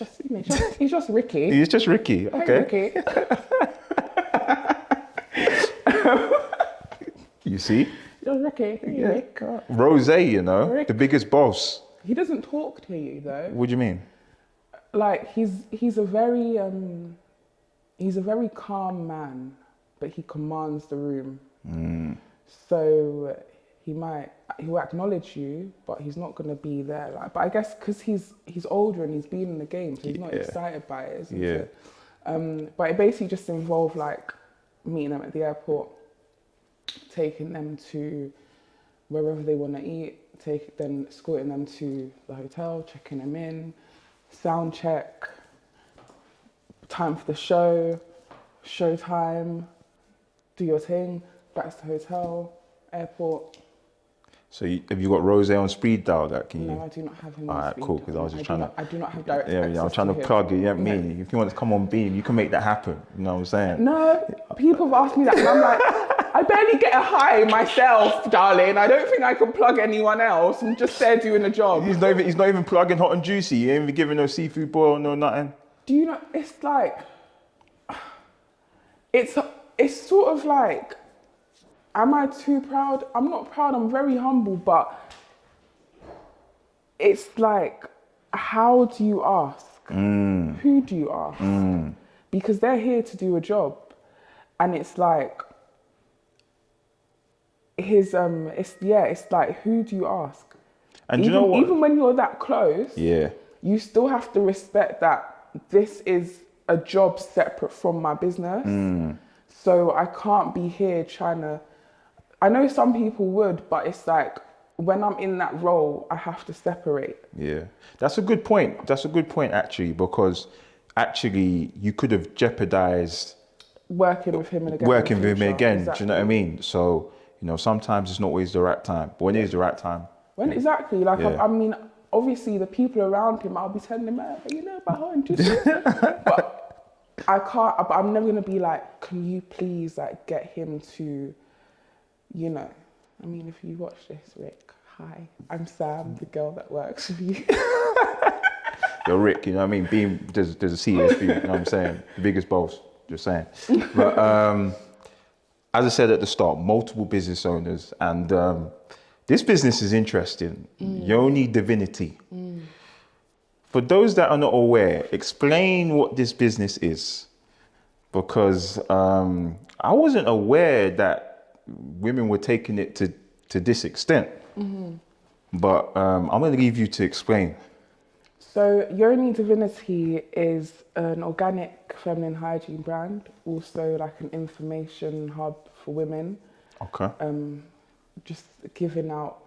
Speaker 2: he's just Ricky.
Speaker 1: He's just Ricky. Okay.
Speaker 2: Hey, Ricky.
Speaker 1: You see?
Speaker 2: Just Ricky. Hey, Rick.
Speaker 1: Rose, you know,
Speaker 2: Rick.
Speaker 1: the biggest boss.
Speaker 2: He doesn't talk to you though.
Speaker 1: What do you mean?
Speaker 2: Like he's a very calm man, but he commands the room. So he will acknowledge you, but he's not gonna be there. Like, but I guess because he's older and he's been in the game, so he's not excited by it. Isn't it? But it basically just involved like meeting them at the airport, taking them to wherever they want to eat, then escorting them to the hotel, checking them in, sound check, time for the show time, do your thing, back to the hotel, airport.
Speaker 1: So have you got Rose on speed dial? That can you?
Speaker 2: No, I do not have him
Speaker 1: All
Speaker 2: on
Speaker 1: right,
Speaker 2: speed
Speaker 1: cool. Because I was just trying to.
Speaker 2: I do not have direct
Speaker 1: Yeah,
Speaker 2: access
Speaker 1: I'm trying to
Speaker 2: him.
Speaker 1: plug it. You know what I mean? If you want to come on Beam, you can make that happen. You know what I'm saying?
Speaker 2: No, people have asked me that, and I'm like, I barely get a high myself, darling. I don't think I can plug anyone else. I'm just there doing a job.
Speaker 1: He's not even plugging Hot and Juicy. He ain't even giving no seafood boil, no nothing.
Speaker 2: Do you know? It's like, it's sort of like, am I too proud? I'm not proud. I'm very humble, but it's like, how do you ask? Who do you ask? Because they're here to do a job, and it's like, it's like, who do you ask?
Speaker 1: And you know what?
Speaker 2: Even when you're that close, you still have to respect that this is a job separate from my business. So I can't be here trying to, I know some people would, but it's like, when I'm in that role, I have to separate. Yeah.
Speaker 1: That's a good point. That's a good point, actually, because actually you could have jeopardized
Speaker 2: working with him again.
Speaker 1: Exactly. Do you know what I mean? So, you know, sometimes it's not always the right time, but when it is the right time.
Speaker 2: Exactly. Like, I mean, obviously the people around him, I'll be telling them, you know, about her and just, but I can't, I'm never going to be like, can you please like get him to, you know, I mean, if you watch this, Rick, hi, I'm Sam, the girl that works with you.
Speaker 1: You're Rick, you know what I mean? There's a CS for you, you know what I'm saying? The biggest boss, just saying. But as I said at the start, multiple business owners, and this business is interesting. Yoni Divinity. For those that are not aware, explain what this business is. because I wasn't aware that women were taking it to this extent. But I'm going to leave you to explain.
Speaker 2: So Yoni Divinity is an organic feminine hygiene brand, also like an information hub for women.
Speaker 1: Okay.
Speaker 2: Just giving out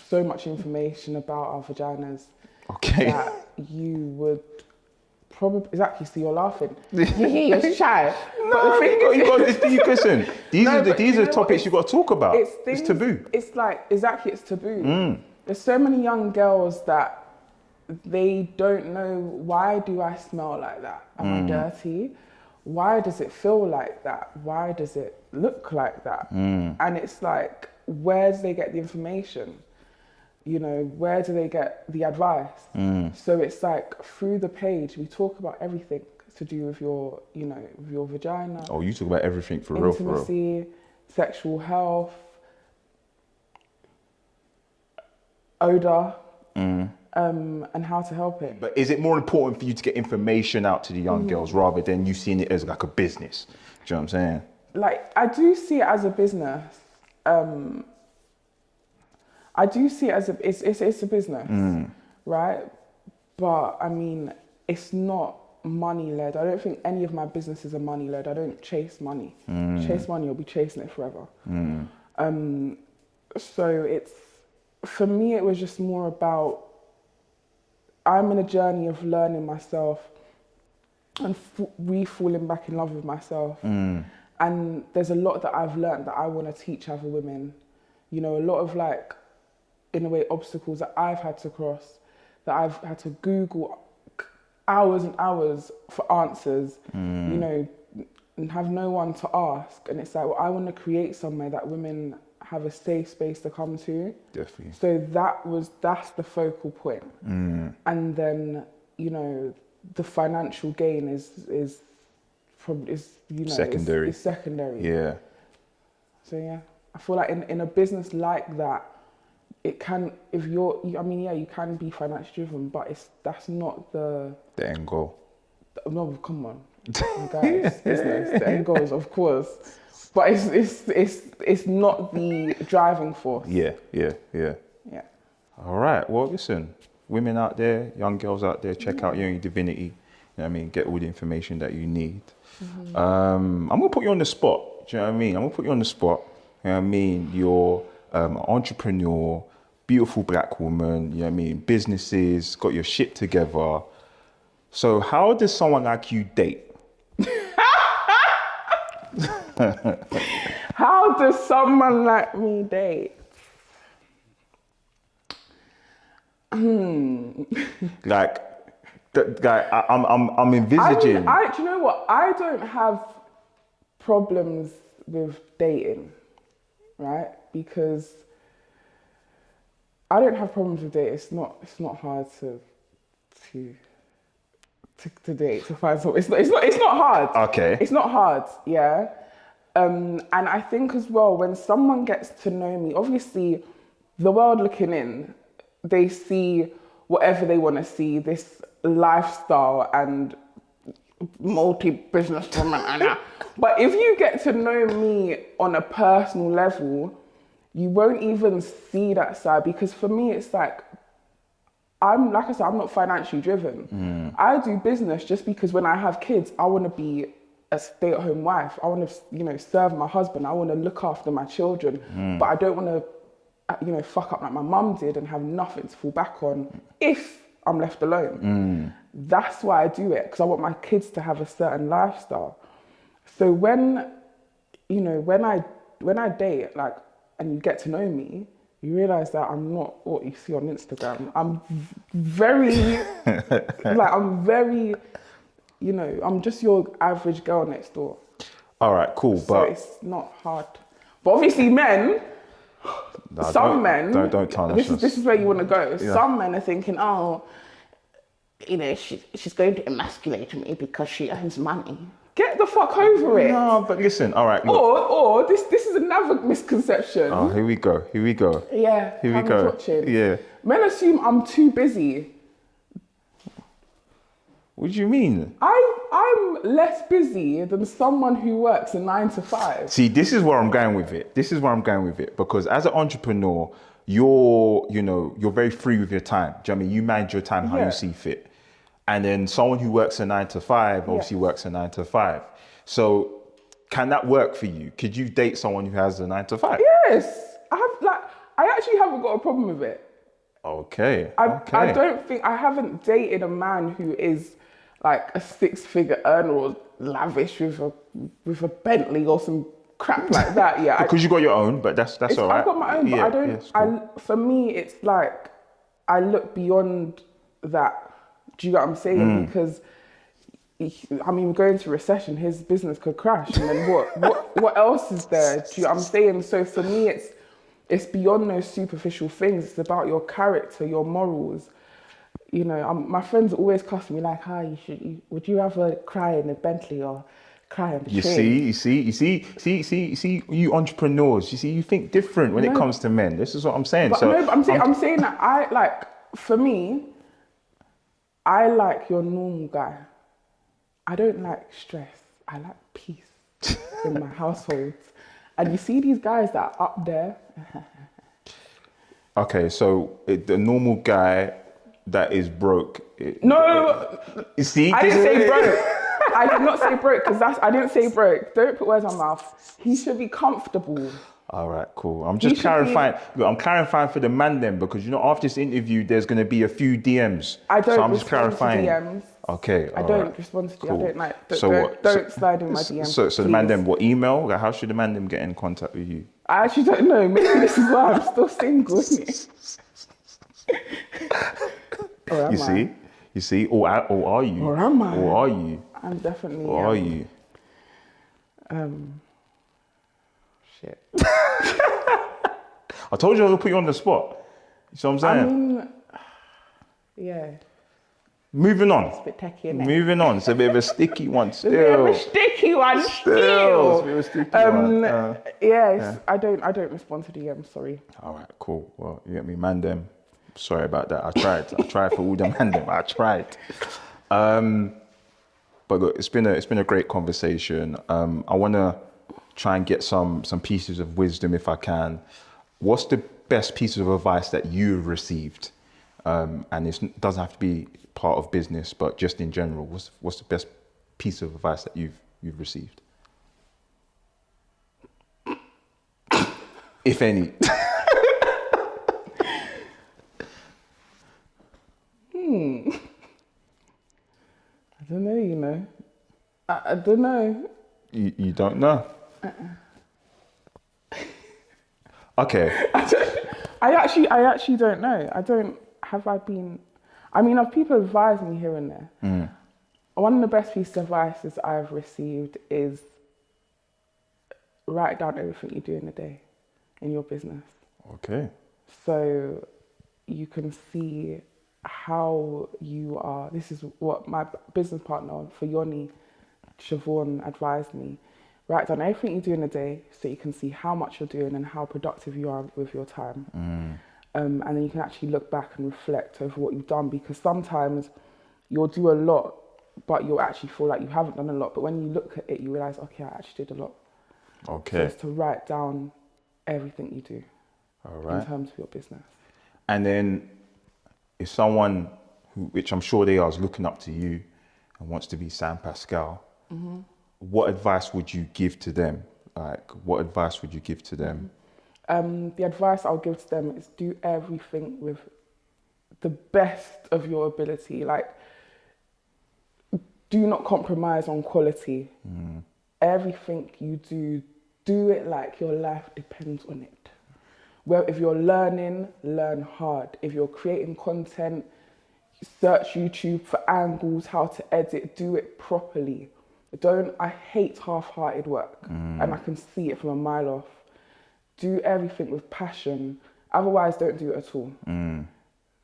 Speaker 2: so much information about our vaginas
Speaker 1: Okay.
Speaker 2: that you would probably exactly. So you're laughing. You're shy.
Speaker 1: No, you got listen. These are topics you got to talk about. It's taboo.
Speaker 2: It's like exactly, it's taboo. There's so many young girls that they don't know, why do I smell like that? Am I dirty? Why does it feel like that? Why does it look like that? And it's like, where do they get the information? You know, where do they get the advice? So it's like through the page, we talk about everything to do with your, you know, with your vagina.
Speaker 1: Oh, you talk about everything for real,
Speaker 2: intimacy, sexual health, odor, and how to help it.
Speaker 1: But is it more important for you to get information out to the young girls rather than you seeing it as like a business? Do you know what I'm saying?
Speaker 2: Like, I do see it as a business. I do see it as it's a business, right? But I mean, it's not money led. I don't think any of my businesses are money led. I don't chase money. Chase money, you'll be chasing it forever. So it's, for me, it was just more about, I'm in a journey of learning myself and re-falling back in love with myself. And there's a lot that I've learned that I want to teach other women. You know, a lot of like, in a way, obstacles that I've had to cross, that I've had to Google hours and hours for answers, you know, and have no one to ask. And it's like, well, I want to create somewhere that women have a safe space to come to.
Speaker 1: Definitely.
Speaker 2: So that's the focal point. And then, you know, the financial gain is probably, you know,
Speaker 1: secondary.
Speaker 2: Is secondary.
Speaker 1: Yeah.
Speaker 2: So yeah, I feel like in a business like that, it can, if I mean, yeah, you can be financially driven, but that's not the
Speaker 1: end goal.
Speaker 2: No, come on, guys, business. The end goal is, of course, but it's not the driving force.
Speaker 1: Yeah. All right. Well, listen, women out there, young girls out there, check out Yoni Divinity. You know what I mean? Get all the information that you need. I'm gonna put you on the spot. Do you know what I mean? I'm gonna put you on the spot. You know what I mean? You're an entrepreneur, beautiful black woman. You know what I mean? Businesses, got your shit together. So how does someone like you date?
Speaker 2: How does someone like me date?
Speaker 1: Like I'm envisaging.
Speaker 2: Do you know what? I don't have problems with dating, right? Because I don't have problems with dating. It's not hard to date, to find someone. It's not hard.
Speaker 1: Okay.
Speaker 2: It's not hard, yeah. And I think as well, when someone gets to know me, obviously the world looking in, they see whatever they want to see, this lifestyle and multi-business woman. But if you get to know me on a personal level, you won't even see that side, because for me, it's like, I'm not financially driven. I do business just because when I have kids, I want to be a stay-at-home wife. I want to, you know, serve my husband. I want to look after my children, but I don't want to, you know, fuck up like my mum did and have nothing to fall back on if I'm left alone. That's why I do it, because I want my kids to have a certain lifestyle. So when I date, like, and you get to know me, you realize that I'm not what you see on Instagram. I'm very, you know, I'm just your average girl next door.
Speaker 1: All right, cool.
Speaker 2: So
Speaker 1: but
Speaker 2: it's not hard. But obviously men, some men,
Speaker 1: don't tarnish us.
Speaker 2: This is where you want to go.
Speaker 1: Yeah.
Speaker 2: Some men are thinking, oh, you know, she's going to emasculate me because she earns money. Get the fuck over it.
Speaker 1: No, but listen, all right. Look.
Speaker 2: Or this is another misconception.
Speaker 1: Oh, here we go.
Speaker 2: Yeah,
Speaker 1: Here we go.
Speaker 2: Watching.
Speaker 1: Yeah.
Speaker 2: Men assume I'm too busy.
Speaker 1: What do you mean?
Speaker 2: I'm less busy than someone who works a 9 to 5.
Speaker 1: See, this is where I'm going with it. Because as an entrepreneur, you're very free with your time. Do you know what I mean? You manage your time how
Speaker 2: Yeah.
Speaker 1: you see fit. And then someone who works a 9 to 5 obviously works a 9 to 5. So can that work for you? Could you date someone who has a 9 to 5?
Speaker 2: Yes, I actually haven't got a problem with it.
Speaker 1: Okay.
Speaker 2: I don't think I haven't dated a man who is like a 6-figure earner or lavish with a Bentley or some crap like that. Yeah,
Speaker 1: Because you got your own, but that's all right.
Speaker 2: I've got my own, but I don't.
Speaker 1: it's cool.
Speaker 2: For me, it's like I look beyond that. Do you get what I'm saying? Because we're going to recession. His business could crash, and then what else is there? Do you know what I'm saying? So for me, it's beyond those superficial things. It's about your character, your morals. You know, my friends always cuss me like, would you rather cry in a Bentley or cry on the train?
Speaker 1: You see, you entrepreneurs, you think different when it comes to men. This is what I'm saying.
Speaker 2: But I'm saying that for me, I like your normal guy. I don't like stress. I like peace in my household. And you see these guys that are up there.
Speaker 1: Okay, so the normal guy that is broke.
Speaker 2: No,
Speaker 1: you see,
Speaker 2: I didn't say broke. I did not say broke because I didn't say broke. Don't put words in my mouth. He should be comfortable.
Speaker 1: All right, cool. I'm just clarifying. Look, I'm clarifying for the man then because after this interview, there's going to be a few DMs.
Speaker 2: I don't
Speaker 1: so I'm just
Speaker 2: respond
Speaker 1: clarifying.
Speaker 2: to DMs.
Speaker 1: Okay.
Speaker 2: I don't respond to
Speaker 1: cool.
Speaker 2: I don't like.
Speaker 1: So
Speaker 2: don't slide in my DMs.
Speaker 1: So the man them, what email? Like, how should the man them get in contact with you?
Speaker 2: I actually don't know. Maybe this is why I'm still single, isn't it?
Speaker 1: You see, or are you?
Speaker 2: Or am I?
Speaker 1: Or are you?
Speaker 2: I'm definitely.
Speaker 1: Or are you?
Speaker 2: Shit.
Speaker 1: I told you I was gonna put you on the spot. You see what I'm saying?
Speaker 2: I mean, yeah.
Speaker 1: Moving on.
Speaker 2: It's a bit techy, isn't it?
Speaker 1: Moving on. It's a bit of a sticky one still.
Speaker 2: It's a bit of a sticky one still.
Speaker 1: It's a bit of a sticky one.
Speaker 2: Yes, I don't respond to DMs, sorry.
Speaker 1: All right, cool. Well, you get me, man them. Sorry about that. I tried for all the man them. I tried. But look, it's been a great conversation. I wanna try and get some pieces of wisdom if I can. What's the best piece of advice that you've received? And it doesn't have to be part of business, but just in general, what's the best piece of advice that you've received? If any.
Speaker 2: I don't know, you know. I don't know.
Speaker 1: You don't know? Okay.
Speaker 2: I actually don't know. People advise me here and there. One of the best pieces of advice I've received is write down everything you do in a day in your business.
Speaker 1: Okay.
Speaker 2: So you can see how you are. This is what my business partner for Yoni, Siobhan, advised me. Write down everything you do in a day so you can see how much you're doing and how productive you are with your time. And then you can actually look back and reflect over what you've done, because sometimes you'll do a lot, but you'll actually feel like you haven't done a lot. But when you look at it, you realize, okay, I actually did a lot.
Speaker 1: Okay.
Speaker 2: So it's to write down everything you do.
Speaker 1: All right.
Speaker 2: In terms of your business.
Speaker 1: And then if someone, which I'm sure they are, is looking up to you and wants to be Sam Pascal, what advice would you give to them? Like, what advice would you give to them?
Speaker 2: The advice I'll give to them is do everything with the best of your ability. Like, do not compromise on quality. Everything you do it like your life depends on it. Well, if you're learning, learn hard. If you're creating content, search YouTube for angles, how to edit, do it properly. I hate half-hearted work, and I can see it from a mile off. Do everything with passion. Otherwise, don't do it at all.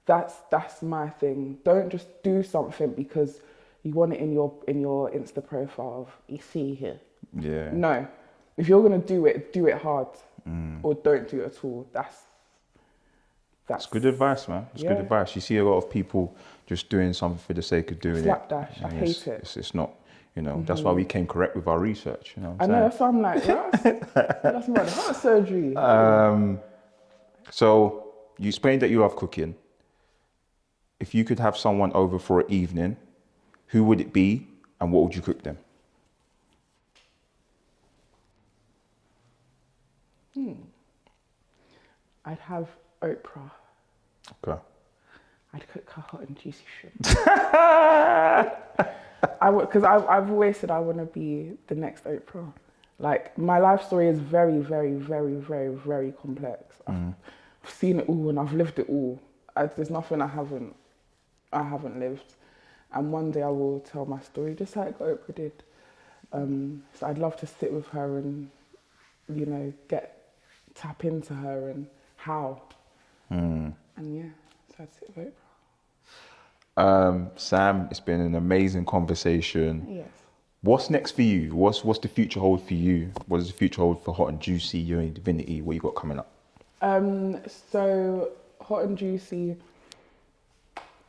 Speaker 2: That's my thing. Don't just do something because you want it in your Insta profile of, you see here.
Speaker 1: Yeah.
Speaker 2: No. If you're gonna do it hard, or don't do it at all.
Speaker 1: That's good advice, man. It's good advice. You see a lot of people just doing something for the sake of doing
Speaker 2: Slapdash. I hate it.
Speaker 1: It's not, that's why we came correct with our research. You know what I'm
Speaker 2: I know, that's why I'm like, that's more heart surgery.
Speaker 1: So you explained that you love cooking. If you could have someone over for an evening, who would it be and what would you cook them?
Speaker 2: I'd have Oprah.
Speaker 1: Okay.
Speaker 2: I'd cook her hot and juicy shrimp. Because I've always said I want to be the next Oprah. Like, my life story is very, very, very, very, very complex. I've seen it all and I've lived it all. There's nothing I haven't lived. And one day I will tell my story just like Oprah did. So I'd love to sit with her and, tap into her and how. And so I'd sit with Oprah.
Speaker 1: Sam, it's been an amazing conversation.
Speaker 2: Yes.
Speaker 1: What's next for you? What's the future hold for you? What does the future hold for Hot and Juicy, Yoni Divinity? What you got coming up?
Speaker 2: So Hot and Juicy,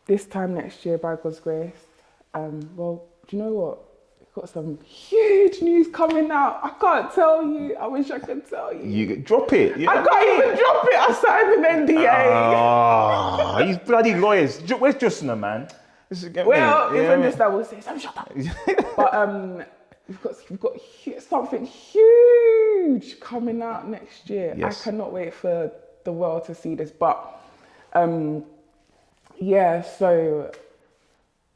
Speaker 2: this time next year, by God's grace. Well, do you know what? We've got some huge news coming out. I can't tell you. I wish I could tell you.
Speaker 1: You drop it.
Speaker 2: I can't even drop it. I signed an NDA.
Speaker 1: These bloody lawyers. Where's Justina, man?
Speaker 2: Well, even this, I will say, Sam, shut up. But we've got something huge coming out next year.
Speaker 1: Yes.
Speaker 2: I cannot wait for the world to see this. But so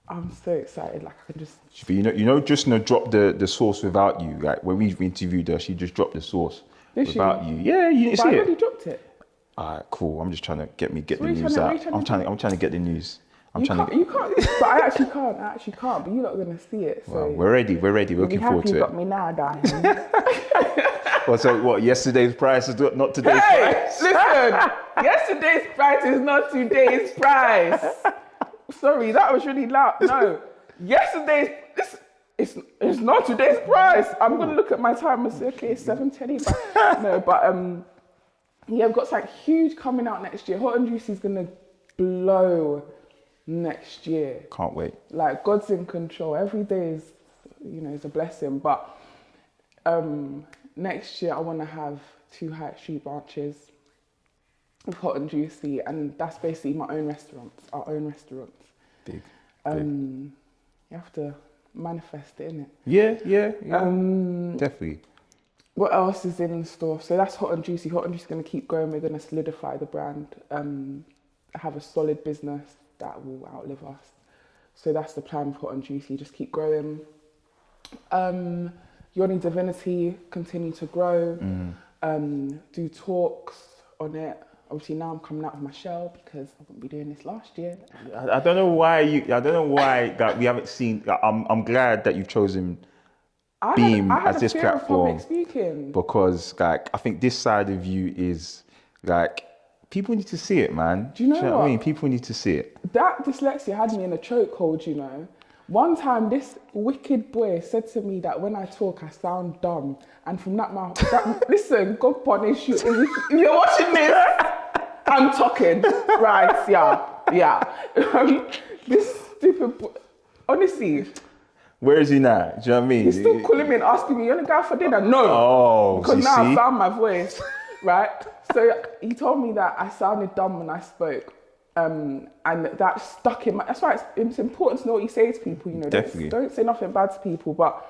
Speaker 2: I'm so excited. Like, I can just.
Speaker 1: But Justina dropped the sauce without you. Like, when we interviewed her, she just dropped the sauce without you. Yeah, you didn't see it.
Speaker 2: I already dropped it.
Speaker 1: All right, cool. I'm just trying to get the news out. I'm trying to get the news.
Speaker 2: You can't, but I actually can't, but you're not going to see it. So.
Speaker 1: Well, we're ready. We're looking forward to it.
Speaker 2: You got me now, darling.
Speaker 1: Well, so what, yesterday's price is not today's price?
Speaker 2: Listen, yesterday's price is not today's price. Sorry, that was really loud. No, it's not today's price. I'm going to look at my time and say, okay, it's 7:20. No, but we've got something huge coming out next year. Hot and Juicy is going to blow next year.
Speaker 1: Can't wait.
Speaker 2: Like, God's in control. Every day is, is a blessing. But next year I want to have 2 high street branches with Hot and Juicy, and that's basically my own restaurants, our own restaurants.
Speaker 1: Big.
Speaker 2: You have to manifest it, innit?
Speaker 1: Yeah. Definitely.
Speaker 2: What else is in store? So that's Hot and Juicy. Hot and Juicy is going to keep growing. We're going to solidify the brand. Have a solid business that will outlive us. So that's the plan with Hot and Juicy. Just keep growing. Yoni Divinity, continue to grow. Do talks on it. Obviously now I'm coming out of my shell because I wouldn't be doing this last year.
Speaker 1: I don't know why that we haven't seen. I'm glad that you've chosen Beam as this platform, because like I think this side of you is like, people need to see it, man.
Speaker 2: Do you know what
Speaker 1: I mean? People need to see it.
Speaker 2: That dyslexia had me in a chokehold, One time, this wicked boy said to me that when I talk, I sound dumb. And from that mouth, listen, God punish you. If you're watching this, I'm talking. Right, yeah. This stupid boy, honestly.
Speaker 1: Where is he now? Do you know what I mean?
Speaker 2: He's still calling me and asking me, you want to go out for dinner? No.
Speaker 1: Oh,
Speaker 2: because now I found my voice, right? So he told me that I sounded dumb when I spoke. And that stuck in my. That's why it's important to know what you say to people.
Speaker 1: Definitely.
Speaker 2: Don't say nothing bad to people. But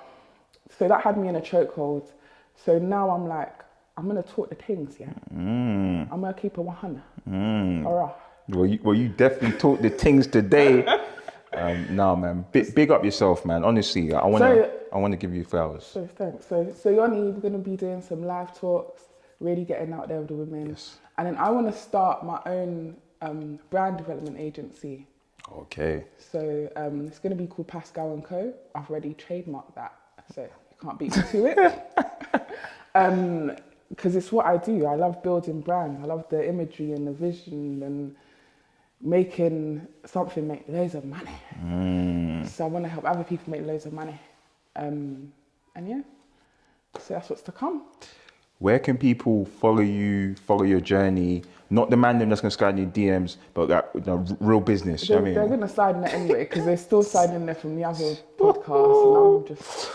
Speaker 2: so that had me in a chokehold. So now I'm like, I'm gonna talk the things, yeah. I'm gonna keep it 100. Alright.
Speaker 1: Well, you definitely talk the things today. No, man. Big up yourself, man. Honestly, I wanna give you flowers.
Speaker 2: So thanks. So Yoni, we're gonna be doing some live talks, really getting out there with the women.
Speaker 1: Yes.
Speaker 2: And then I want to start my own brand development agency.
Speaker 1: Okay.
Speaker 2: So it's going to be called Pascal & Co. I've already trademarked that, so you can't beat me to it. Because it's what I do. I love building brands. I love the imagery and the vision and making something make loads of money. So I want to help other people make loads of money. And yeah, so that's what's to come.
Speaker 1: Where can people follow you, follow your journey, Not the man them that's gonna slide in your DMs, but like real business. You know what I mean?
Speaker 2: They're going to slide in there anyway because they're still sliding in there from the other podcast. And I'm just,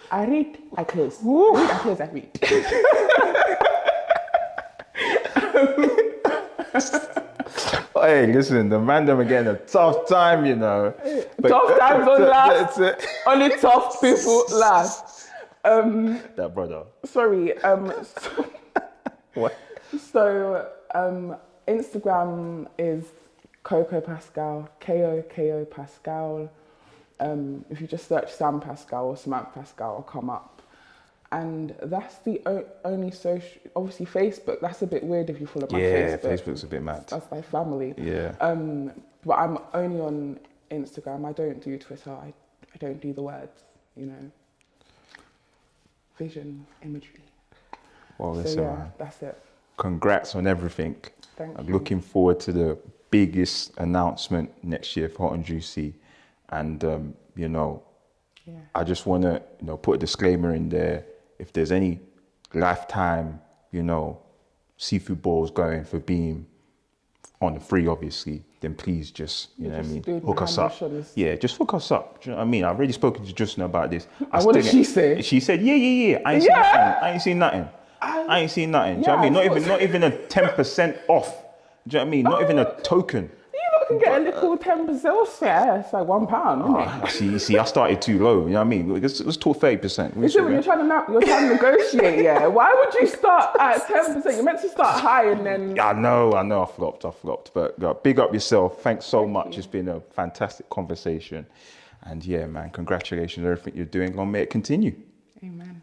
Speaker 2: I read, I close. I read, I close, I read.
Speaker 1: Hey, listen, the man them are getting a tough time, you know. But,
Speaker 2: Tough times don't last.
Speaker 1: That's it.
Speaker 2: Only tough people last.
Speaker 1: That brother.
Speaker 2: Sorry.
Speaker 1: What?
Speaker 2: So Instagram is kokopascal, K-O Pascal. If you just search Sam Pascal or Samantha Pascal, it'll come up. And that's the only social. Obviously, Facebook. That's a bit weird if you follow my Facebook.
Speaker 1: Yeah, Facebook's a bit mad.
Speaker 2: That's my family.
Speaker 1: Yeah.
Speaker 2: But I'm only on Instagram. I don't do Twitter. I don't do the words. You know. Vision, imagery.
Speaker 1: Well,
Speaker 2: So
Speaker 1: listen,
Speaker 2: yeah,
Speaker 1: man.
Speaker 2: that's it.
Speaker 1: Congrats on everything.
Speaker 2: Thank
Speaker 1: I'm
Speaker 2: you.
Speaker 1: looking forward to the biggest announcement next year for Hot and Juicy. And, you know,
Speaker 2: Yeah.
Speaker 1: I just want to, you know, put a disclaimer in there. If there's any lifetime, you know, seafood balls going for Beam on the free, obviously, then please just, you know what I mean, hook us up. Yeah, just hook us up. Do you know what I mean? I've already spoken to Justin about this.
Speaker 2: And what did she say?
Speaker 1: She said, yeah. I ain't seen nothing. I ain't seen nothing. Do you know what I mean? Not even a 10% off. Do you know what I mean? Not even a token.
Speaker 2: You can get a little 10%. Yeah, it's like £1, isn't it?
Speaker 1: See, I started too low. You know what I mean? Let's talk 30%.
Speaker 2: You see, when you're trying to negotiate, yeah. Why would you start at 10%? You're meant to start high and then.
Speaker 1: I know. I flopped. But big up yourself. Thanks so much. It's been a fantastic conversation. And yeah, man, congratulations on everything you're doing. Long may it continue.
Speaker 2: Amen.